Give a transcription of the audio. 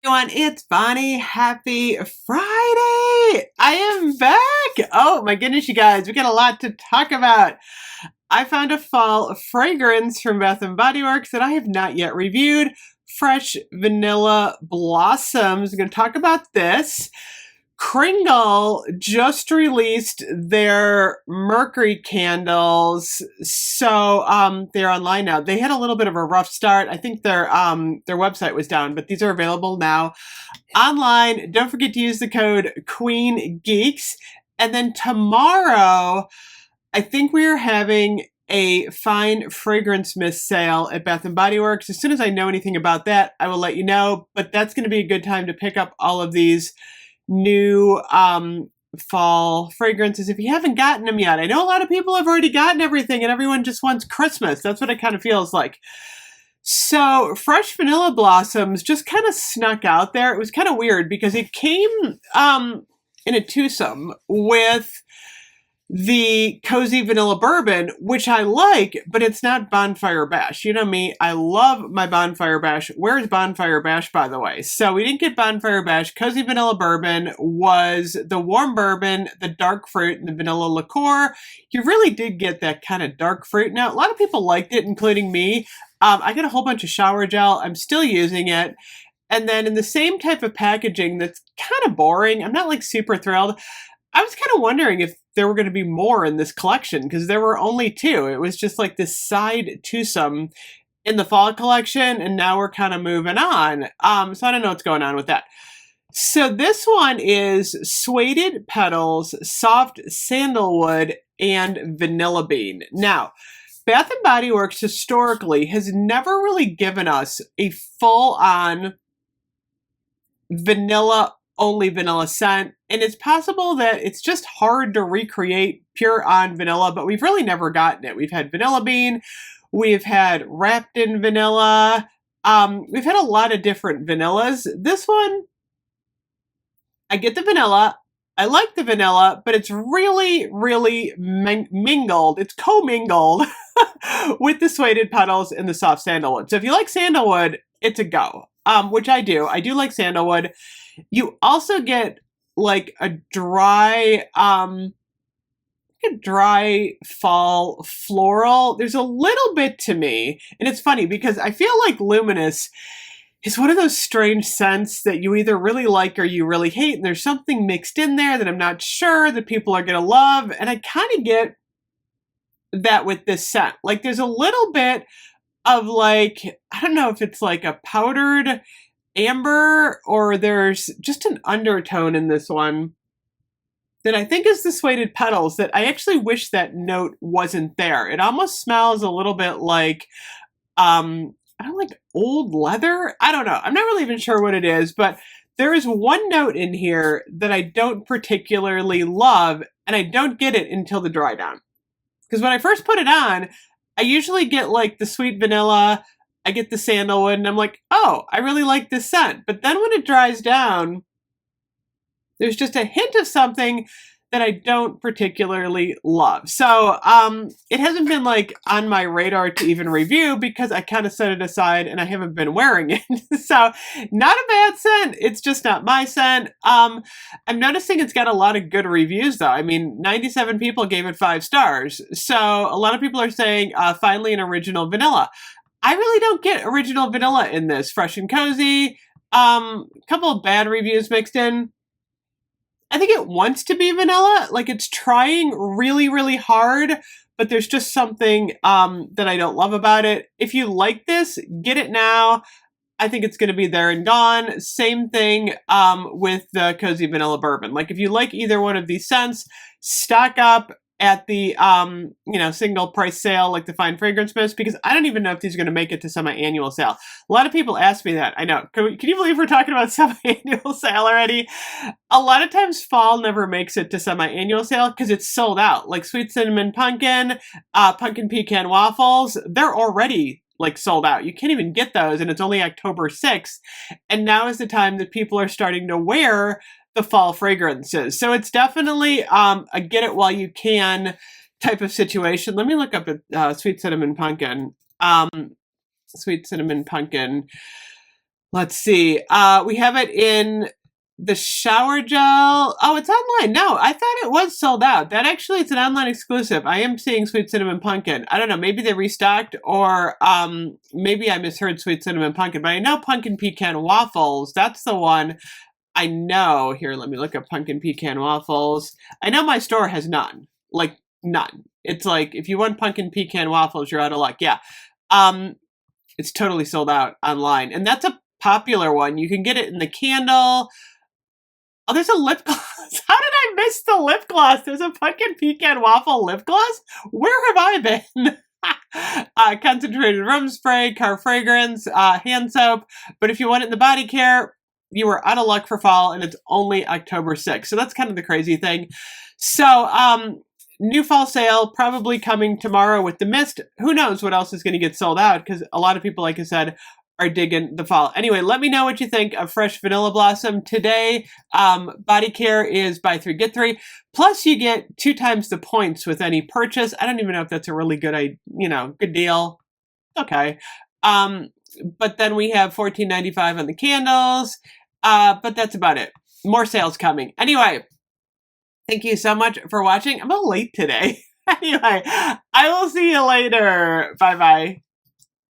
Everyone, it's Bonnie. Happy Friday! I am back. Oh my goodness, you guys, we got a lot to talk about. I found a fall fragrance from Bath and Body Works that I have not yet reviewed. Fresh Vanilla Blossoms. I'm going to talk about this. Kringle just released their Mercury candles, so they're online now. They had a little bit of a rough start. I think their website was down, but these are available now online. Don't forget to use the code Queen Geeks. And then tomorrow, I think we are having a fine fragrance mist sale at Bath and Body Works. As soon as I know anything about that, I will let you know. But that's going to be a good time to pick up all of these new fall fragrances if you haven't gotten them yet. I know a lot of people have already gotten everything and everyone just wants Christmas. That's what it kind of feels like. So Fresh Vanilla Blossoms just kind of snuck out there. It was kind of weird because it came in a twosome with the Cozy Vanilla Bourbon, which I like, but it's not Bonfire Bash. You know me, I love my Bonfire Bash. Where's Bonfire Bash, by the way? So we didn't get Bonfire Bash. Cozy Vanilla Bourbon was the warm bourbon, the dark fruit, and the vanilla liqueur. You really did get that kind of dark fruit. Now, a lot of people liked it, including me. I got a whole bunch of shower gel. I'm still using it. And then in the same type of packaging that's kind of boring, I'm not like super thrilled. I was kind of wondering if there were going to be more in this collection because there were only two. It was just like this side twosome in the fall collection, and now we're kind of moving on. So I don't know what's going on with that. So this one is Suede Petals, Soft Sandalwood, and Vanilla Bean. Now, Bath and Body Works historically has never really given us a full-on only vanilla scent, and it's possible that it's just hard to recreate pure on vanilla, but we've really never gotten it. We've had Vanilla Bean, we've had Wrapped in Vanilla, we've had a lot of different vanillas. This one, I get the vanilla, I like the vanilla, but it's really, really mingled. It's commingled with the Suede Petals and the Soft Sandalwood. So if you like sandalwood, it's a go, which I do. I do like sandalwood. You also get like a dry fall floral. There's a little bit to me, and it's funny because I feel like Luminous is one of those strange scents that you either really like or you really hate, and there's something mixed in there that I'm not sure that people are going to love, and I kind of get that with this scent. Like there's a little bit of like, I don't know if it's like a powdered amber or there's just an undertone in this one that I think is the Suede Petals that I actually wish that note wasn't there. It almost smells a little bit like I don't like old leather. I don't know. I'm not really even sure what it is, but there is one note in here that I don't particularly love, and I don't get it until the dry down. Because when I first put it on, I usually get like the sweet vanilla, I get the sandalwood, and I'm like, oh, I really like this scent. But then when it dries down, there's just a hint of something that I don't particularly love. So it hasn't been like on my radar to even review because I kind of set it aside and I haven't been wearing it. So not a bad scent. It's just not my scent. I'm noticing it's got a lot of good reviews though. I mean, 97 people gave it 5 stars. So a lot of people are saying finally an original vanilla. I really don't get original vanilla in this. Fresh and cozy. A couple of bad reviews mixed in. I think it wants to be vanilla. Like it's trying really, really hard, but there's just something that I don't love about it. If you like this, get it now. I think it's going to be there and gone. Same thing with the Cozy Vanilla Bourbon. Like if you like either one of these scents, stock up at the single price sale like the Fine Fragrance Mist, because I don't even know if these are going to make it to semi-annual sale. A lot of people ask me that. I know. Can you believe we're talking about semi-annual sale already? A lot of times fall never makes it to semi-annual sale because it's sold out. Like Sweet Cinnamon Pumpkin, Pumpkin Pecan Waffles, they're already like sold out. You can't even get those, and it's only October 6th. And now is the time that people are starting to wear the fall fragrances. So it's definitely a get it while you can type of situation. Let me look up at Sweet Cinnamon Pumpkin. Sweet Cinnamon Pumpkin Let's see. We have it in the shower gel. Oh, it's online. No, I thought it was sold out. That actually, it's an online exclusive. I am seeing Sweet Cinnamon Pumpkin. I don't know. Maybe they restocked, or maybe I misheard Sweet Cinnamon Pumpkin. But I know Pumpkin Pecan Waffles. That's the one I know. Here, let me look up Pumpkin Pecan Waffles. I know my store has none. Like, none. It's like, if you want Pumpkin Pecan Waffles, you're out of luck. Yeah. It's totally sold out online. And that's a popular one. You can get it in the candle. Oh, there's a lip gloss. How did I miss the lip gloss? There's a Pumpkin Pecan Waffle lip gloss? Where have I been? Concentrated room spray, car fragrance, hand soap. But if you want it in the body care, you are out of luck for fall, and it's only October 6th. So that's kind of the crazy thing. So, new fall sale probably coming tomorrow with the mist. Who knows what else is going to get sold out, because a lot of people, like I said, are digging the fall. Anyway, let me know what you think of Fresh Vanilla Blossom. Today, body care is buy 3, get 3. Plus, you get 2 times the points with any purchase. I don't even know if that's a really good, good deal. Okay. But then we have $14.95 on the candles. But that's about it. More sales coming. Anyway, thank you so much for watching. I'm a little late today. Anyway, I will see you later. Bye-bye.